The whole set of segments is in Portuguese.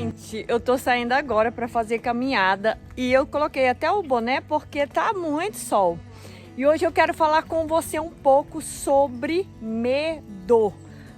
Gente, eu tô saindo agora para fazer caminhada e eu coloquei até o boné porque tá muito sol. E hoje eu quero falar com você um pouco sobre medo.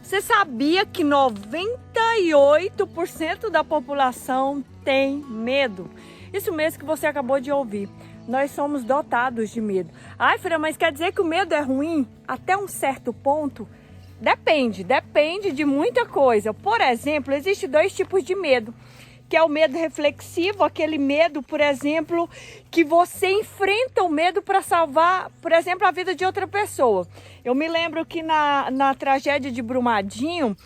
Você sabia que 98% da população tem medo? Isso mesmo que você acabou de ouvir. Nós somos dotados de medo. Ai, Fran, mas quer dizer que o medo é ruim? Até um certo ponto? Depende de muita coisa. Por exemplo, existem dois tipos de medo, que é o medo reflexivo, aquele medo, por exemplo, que você enfrenta o medo para salvar, por exemplo, a vida de outra pessoa. Eu me lembro que na tragédia de Brumadinho,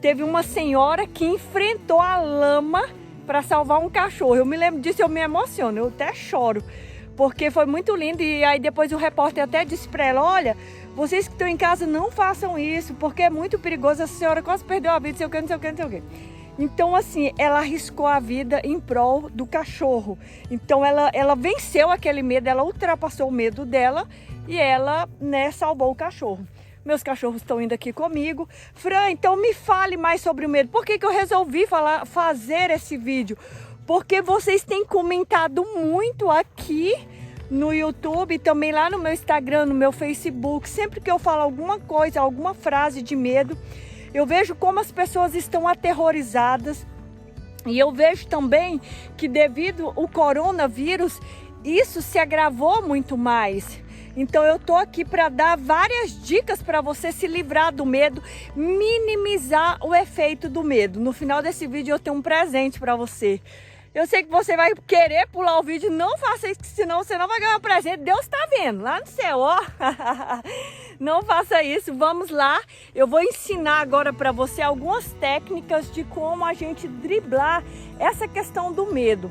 teve uma senhora que enfrentou a lama para salvar um cachorro. Eu me lembro disso, eu me emociono, eu até choro, porque foi muito lindo. E aí depois o repórter até disse para ela, olha, vocês que estão em casa não façam isso, porque é muito perigoso, essa senhora quase perdeu a vida, não sei o que, não sei o que, não sei o que. Então assim, ela arriscou a vida em prol do cachorro. Então ela venceu aquele medo, ela ultrapassou o medo dela e ela, salvou o cachorro. Meus cachorros estão indo aqui comigo. Fran, então me fale mais sobre o medo. Por que eu resolvi fazer esse vídeo? Porque vocês têm comentado muito aqui no YouTube, também lá no meu Instagram, no meu Facebook. Sempre que eu falo alguma coisa, alguma frase de medo, eu vejo como as pessoas estão aterrorizadas. E eu vejo também que devido ao coronavírus, isso se agravou muito mais. Então eu tô aqui para dar várias dicas para você se livrar do medo, minimizar o efeito do medo. No final desse vídeo eu tenho um presente para você. Eu sei que você vai querer pular o vídeo, não faça isso, senão você não vai ganhar um presente. Deus está vendo lá no céu, ó. Não faça isso, vamos lá. Eu vou ensinar agora para você algumas técnicas de como a gente driblar essa questão do medo.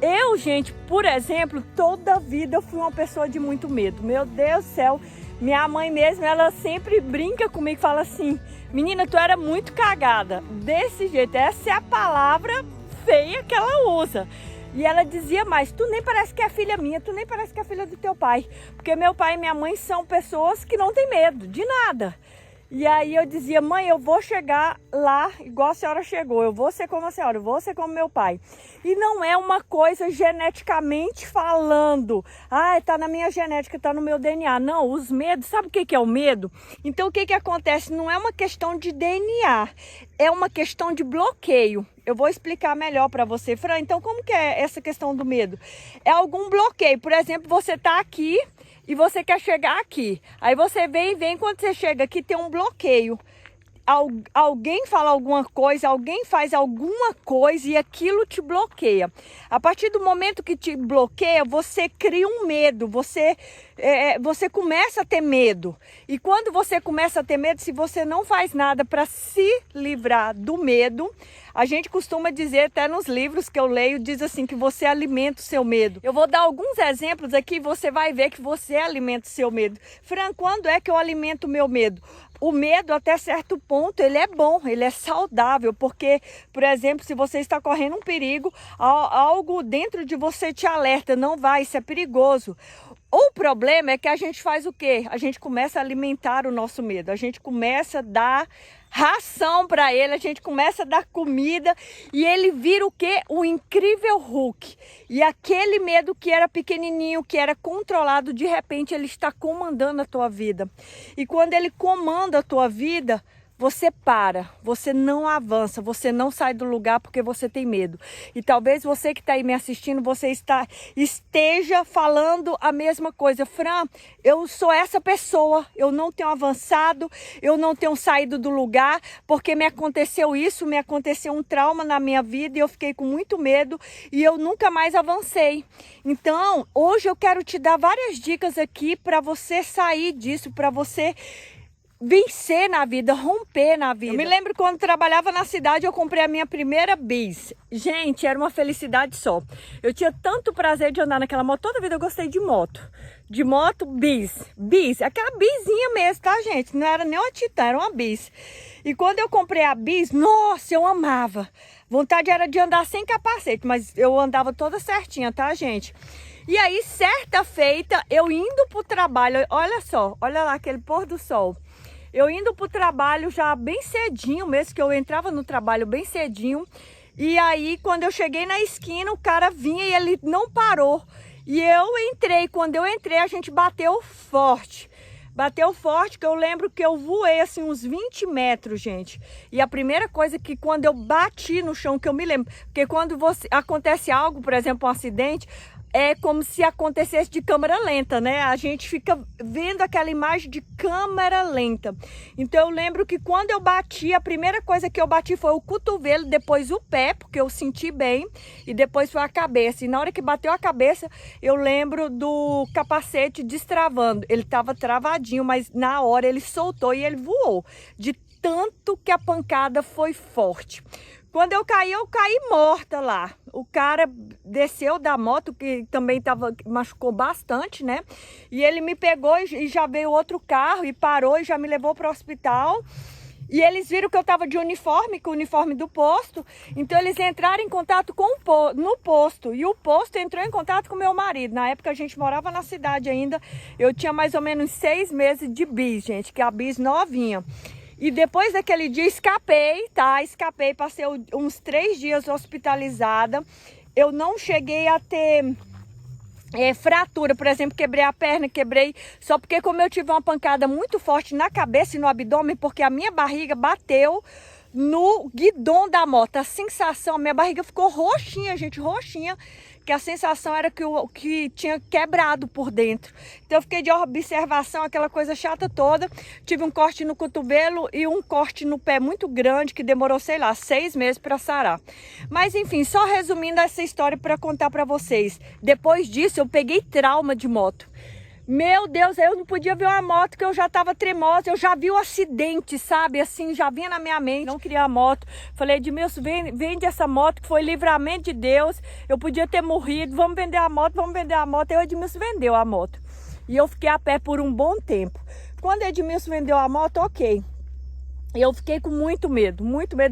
Eu, gente, por exemplo, toda a vida eu fui uma pessoa de muito medo. Meu Deus do céu, minha mãe mesmo, ela sempre brinca comigo e fala assim, menina, tu era muito cagada. Desse jeito, essa é a palavra feia que ela usa. E ela dizia mais, tu nem parece que é filha minha, tu nem parece que é filha do teu pai. Porque meu pai e minha mãe são pessoas que não têm medo de nada. E aí eu dizia, mãe, eu vou chegar lá igual a senhora chegou, eu vou ser como a senhora, eu vou ser como meu pai. E não é uma coisa geneticamente falando, tá na minha genética, tá no meu DNA. Não, os medos, sabe o que é o medo? Então o que acontece? Não é uma questão de DNA, é uma questão de bloqueio. Eu vou explicar melhor para você. Fran, então como que é essa questão do medo? É algum bloqueio, por exemplo, você tá aqui e você quer chegar aqui. Aí você vem, quando você chega aqui tem um bloqueio. Alguém fala alguma coisa, alguém faz alguma coisa e aquilo te bloqueia. A partir do momento que te bloqueia, você cria um medo, você começa a ter medo. E quando você começa a ter medo, se você não faz nada para se livrar do medo, a gente costuma dizer, até nos livros que eu leio, diz assim que você alimenta o seu medo. Eu vou dar alguns exemplos aqui, você vai ver que você alimenta o seu medo. Fran, quando é que eu alimento o meu medo? O medo, até certo ponto, ele é bom, ele é saudável, porque, por exemplo, se você está correndo um perigo, algo dentro de você te alerta, não vai, isso é perigoso. O problema é que a gente faz o quê? A gente começa a alimentar o nosso medo, a gente começa a dar ração para ele, a gente começa a dar comida e ele vira o quê? O incrível Hulk. E aquele medo que era pequenininho, que era controlado, de repente ele está comandando a tua vida. E quando ele comanda a tua vida, você para, você não avança, você não sai do lugar porque você tem medo. E talvez você que está aí me assistindo, você esteja falando a mesma coisa. Fran, eu sou essa pessoa, eu não tenho avançado, eu não tenho saído do lugar, porque me aconteceu isso, me aconteceu um trauma na minha vida e eu fiquei com muito medo e eu nunca mais avancei. Então, hoje eu quero te dar várias dicas aqui para você sair disso, para você vencer na vida, romper na vida. Eu me lembro quando trabalhava na cidade, eu comprei a minha primeira bis. Gente, era uma felicidade só. Eu tinha tanto prazer de andar naquela moto. Toda vida eu gostei de moto. De moto, bis. Bis, aquela bisinha mesmo, tá, gente? Não era nem uma Titan, era uma bis. E quando eu comprei a bis, nossa, eu amava. Vontade era de andar sem capacete, mas eu andava toda certinha, tá, gente? E aí, certa feita, eu indo pro trabalho, olha só, olha lá aquele pôr do sol. Eu indo pro trabalho já bem cedinho mesmo, que eu entrava no trabalho bem cedinho, E aí, quando eu cheguei na esquina, o cara vinha e ele não parou. E eu entrei. Quando eu entrei, a gente bateu forte. Bateu forte, que eu lembro que eu voei assim uns 20 metros, gente. E a primeira coisa que quando eu bati no chão, que eu me lembro, porque quando acontece algo, por exemplo, um acidente, é como se acontecesse de câmera lenta, né? A gente fica vendo aquela imagem de câmera lenta. Então eu lembro que quando eu bati, a primeira coisa que eu bati foi o cotovelo, depois o pé, porque eu senti bem, e depois foi a cabeça. E na hora que bateu a cabeça, eu lembro do capacete destravando. Ele estava travadinho, mas na hora ele soltou e ele voou. De tanto que a pancada foi forte. Quando eu caí morta lá. O cara desceu da moto, que também machucou bastante, né? E ele me pegou e já veio outro carro e parou e já me levou para o hospital. E eles viram que eu estava de uniforme, com o uniforme do posto. Então eles entraram em contato no posto. E o posto entrou em contato com meu marido. Na época a gente morava na cidade ainda. Eu tinha mais ou menos 6 meses de bis, gente, que é a bis novinha. E depois daquele dia escapei, tá? Escapei, passei uns 3 dias hospitalizada. Eu não cheguei a ter fratura, por exemplo, quebrei a perna, só porque como eu tive uma pancada muito forte na cabeça e no abdômen, porque a minha barriga bateu no guidão da moto. A sensação, minha barriga ficou roxinha, gente, roxinha, que a sensação era que tinha quebrado por dentro. Então eu fiquei de observação, aquela coisa chata toda. Tive um corte no cotovelo e um corte no pé muito grande, que demorou, sei lá, 6 meses para sarar. Mas enfim, só resumindo essa história para contar para vocês. Depois disso eu peguei trauma de moto. Meu Deus, eu não podia ver uma moto que eu já tava tremosa, eu já vi o acidente, sabe? Assim, já vinha na minha mente, não queria a moto. Falei, Edmilson, vende essa moto, que foi livramento de Deus. Eu podia ter morrido, vamos vender a moto, vamos vender a moto. Aí o Edmilson vendeu a moto. E eu fiquei a pé por um bom tempo. Quando o Edmilson vendeu a moto, ok. Eu fiquei com muito medo,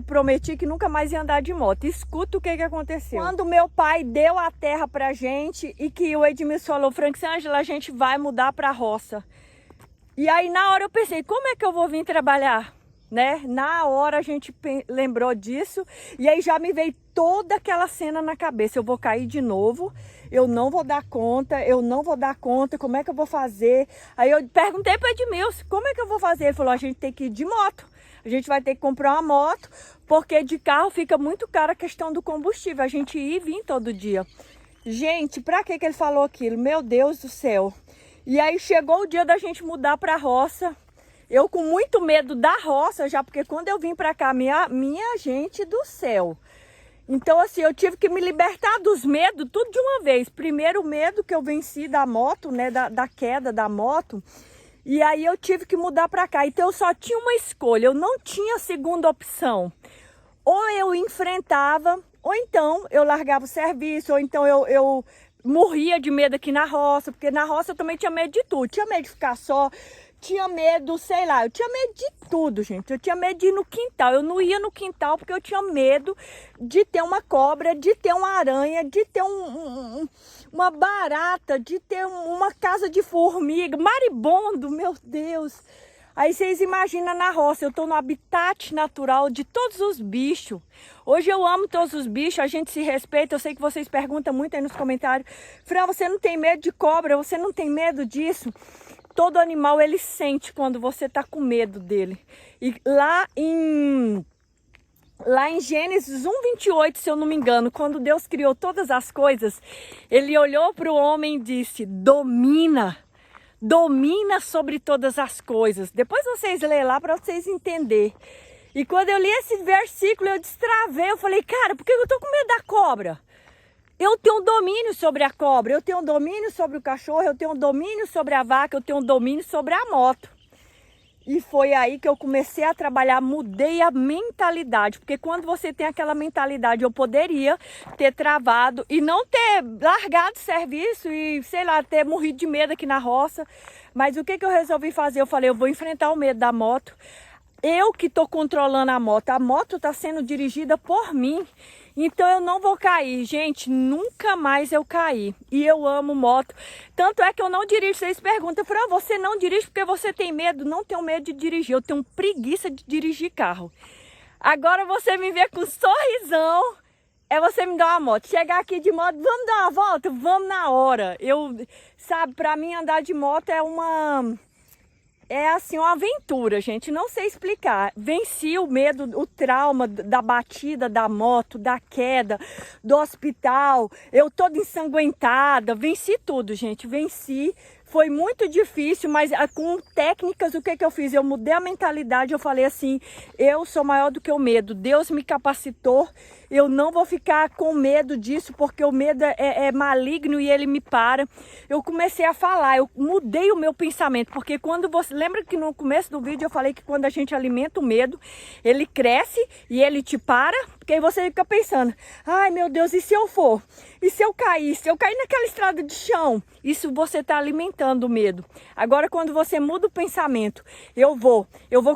prometi que nunca mais ia andar de moto. Escuta o que aconteceu. Quando meu pai deu a terra pra gente e que o Edmilson falou, Francêngela, a gente vai mudar pra roça. E aí na hora eu pensei, como é que eu vou vir trabalhar? Né? Na hora a gente lembrou disso e aí já me veio toda aquela cena na cabeça. Eu vou cair de novo, eu não vou dar conta, como é que eu vou fazer? Aí eu perguntei para o Edmilson, como é que eu vou fazer? Ele falou, a gente tem que ir de moto. A gente vai ter que comprar uma moto, porque de carro fica muito caro a questão do combustível. A gente ir e vir todo dia. Gente, pra que ele falou aquilo? Meu Deus do céu. E aí chegou o dia da gente mudar pra roça. Eu com muito medo da roça já, porque quando eu vim pra cá, minha gente do céu. Então assim, eu tive que me libertar dos medos, tudo de uma vez. Primeiro o medo que eu venci da moto, né, da queda da moto. E aí eu tive que mudar para cá. Então eu só tinha uma escolha, eu não tinha segunda opção. Ou eu enfrentava, ou então eu largava o serviço, ou então eu morria de medo aqui na roça, porque na roça eu também tinha medo de tudo. Tinha medo de ficar só, tinha medo, sei lá, eu tinha medo de tudo, gente. Eu tinha medo de ir no quintal. Eu não ia no quintal porque eu tinha medo de ter uma cobra, de ter uma aranha, de ter uma barata, de ter uma casa de formiga, maribondo, meu Deus. Aí vocês imaginam na roça, eu estou no habitat natural de todos os bichos. Hoje eu amo todos os bichos, a gente se respeita. Eu sei que vocês perguntam muito aí nos comentários. Fran, você não tem medo de cobra? Você não tem medo disso? Todo animal, ele sente quando você está com medo dele. E lá em Gênesis 1:28, se eu não me engano, quando Deus criou todas as coisas, ele olhou para o homem e disse, domina sobre todas as coisas. Depois vocês lêem lá para vocês entenderem. E quando eu li esse versículo, eu destravei, eu falei, cara, por que eu tô com medo da cobra? Eu tenho domínio sobre a cobra, eu tenho domínio sobre o cachorro, eu tenho domínio sobre a vaca, eu tenho domínio sobre a moto. E foi aí que eu comecei a trabalhar, mudei a mentalidade. Porque quando você tem aquela mentalidade, eu poderia ter travado e não ter largado o serviço e, sei lá, ter morrido de medo aqui na roça. Mas o que eu resolvi fazer? Eu falei, eu vou enfrentar o medo da moto. Eu que estou controlando a moto está sendo dirigida por mim. Então eu não vou cair, gente, nunca mais eu caí. E eu amo moto. Tanto é que eu não dirijo. Vocês perguntam, Fran, você não dirige porque você tem medo? Não tenho medo de dirigir, eu tenho preguiça de dirigir carro. Agora você me vê com um sorrisão, é você me dar uma moto. Chegar aqui de moto, vamos dar uma volta? Vamos na hora. Sabe, pra mim andar de moto é assim, uma aventura, gente. Não sei explicar. Venci o medo, o trauma da batida da moto, da queda, do hospital. Eu toda ensanguentada. Venci tudo, gente. Venci. Foi muito difícil, mas com técnicas, o que eu fiz? Eu mudei a mentalidade, eu falei assim, eu sou maior do que o medo. Deus me capacitou, eu não vou ficar com medo disso, porque o medo é maligno e ele me para. Eu comecei a falar, eu mudei o meu pensamento, porque quando você... Lembra que no começo do vídeo eu falei que quando a gente alimenta o medo, ele cresce e ele te para, porque aí você fica pensando, ai meu Deus, e se eu for? E se eu cair? Se eu cair naquela estrada de chão? Isso você está alimentando o medo. Agora, quando você muda o pensamento, eu vou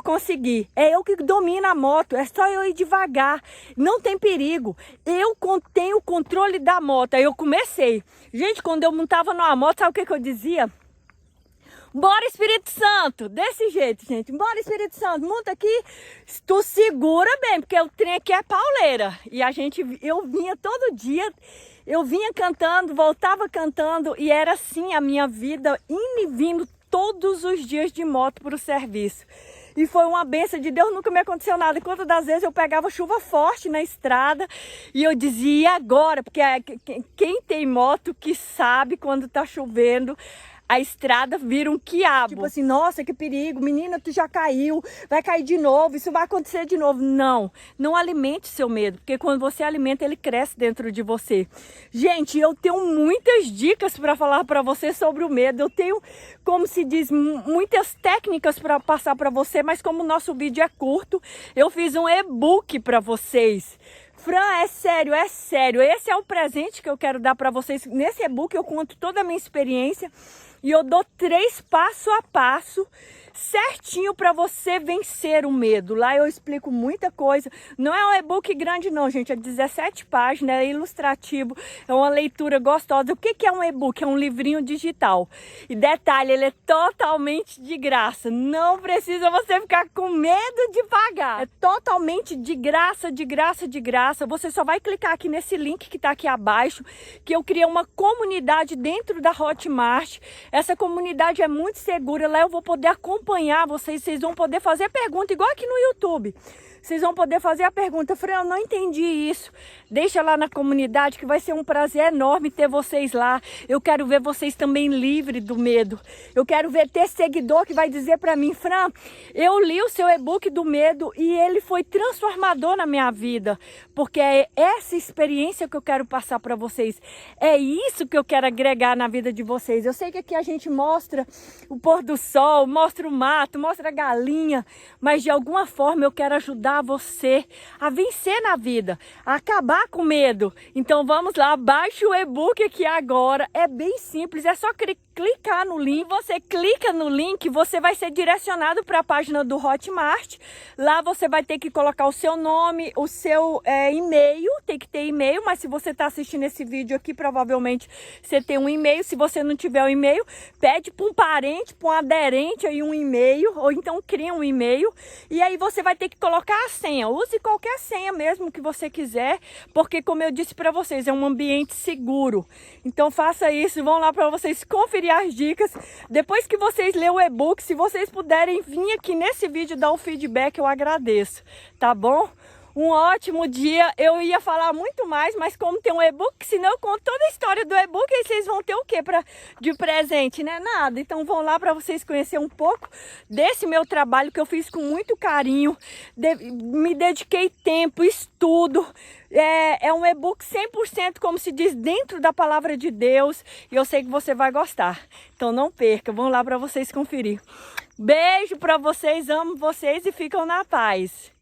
conseguir. É eu que domino a moto, é só eu ir devagar. Não tem perigo. Eu tenho o controle da moto. Aí eu comecei. Gente, quando eu montava numa moto, sabe o que eu dizia? Bora, Espírito Santo! Desse jeito, gente. Bora, Espírito Santo, monta aqui. Tu segura bem, porque o trem aqui é pauleira. E eu vinha todo dia, eu vinha cantando, voltava cantando. E era assim a minha vida, indo e vindo todos os dias de moto para o serviço. E foi uma bênção de Deus, nunca me aconteceu nada. Quantas das vezes eu pegava chuva forte na estrada e eu dizia, e agora? Porque quem tem moto que sabe quando tá chovendo, a estrada vira um quiabo. Tipo assim, nossa, que perigo, menina, tu já caiu, vai cair de novo, isso vai acontecer de novo. Não, não alimente seu medo, porque quando você alimenta, ele cresce dentro de você. Gente, eu tenho muitas dicas para falar para você sobre o medo. Eu tenho, como se diz, muitas técnicas para passar para você, mas como o nosso vídeo é curto, eu fiz um e-book para vocês. Fran, é sério, é sério. Esse é o presente que eu quero dar para vocês. Nesse e-book eu conto toda a minha experiência e eu dou 3 passo a passo certinho para você vencer o medo. Lá eu explico muita coisa. Não é um e-book grande não, gente. É 17 páginas, é ilustrativo. É uma leitura gostosa. O que é um e-book? É um livrinho digital. E detalhe, ele é totalmente de graça. Não precisa você ficar com medo de pagar. É totalmente de graça, de graça, de graça. Você só vai clicar aqui nesse link que está aqui abaixo, que eu criei uma comunidade dentro da Hotmart. Essa comunidade é muito segura. Lá eu vou poder acompanhar vocês vão poder fazer pergunta, igual aqui no YouTube. Vocês vão poder fazer a pergunta, Fran, eu não entendi isso. Deixa lá na comunidade que vai ser um prazer enorme ter vocês lá. Eu quero ver vocês também livres do medo. Eu quero ter seguidor que vai dizer para mim, Fran, eu li o seu e-book do medo e ele foi transformador na minha vida. Porque é essa experiência que eu quero passar para vocês. É isso que eu quero agregar na vida de vocês. Eu sei que aqui a gente mostra o pôr do sol, mostra o mato, mostra a galinha, mas de alguma forma eu quero ajudar você a vencer na vida, a acabar com medo. Então vamos lá, baixe o e-book aqui agora, é bem simples, é só clicar no link. Você clica no link, você vai ser direcionado para a página do Hotmart. Lá você vai ter que colocar o seu nome, o seu e-mail, tem que ter e-mail, mas se você está assistindo esse vídeo aqui, provavelmente você tem um e-mail. Se você não tiver um e-mail, pede para um parente, para um aderente aí um e-mail, ou então cria um e-mail, e aí você vai ter que colocar a senha. Use qualquer senha mesmo que você quiser, porque como eu disse para vocês, é um ambiente seguro. Então faça isso, vão lá para vocês conferir as dicas. Depois que vocês lerem o e-book, se vocês puderem vir aqui nesse vídeo dar o feedback, eu agradeço, tá bom? Um ótimo dia. Eu ia falar muito mais, mas como tem um e-book, senão eu conto toda a história do e-book, aí vocês vão ter o que de presente, né? Nada. Então vão lá para vocês conhecerem um pouco desse meu trabalho que eu fiz com muito carinho. Me dediquei tempo, estudo. É um e-book 100%, como se diz, dentro da palavra de Deus. E eu sei que você vai gostar. Então não perca, vão lá para vocês conferir. Beijo para vocês, amo vocês e ficam na paz.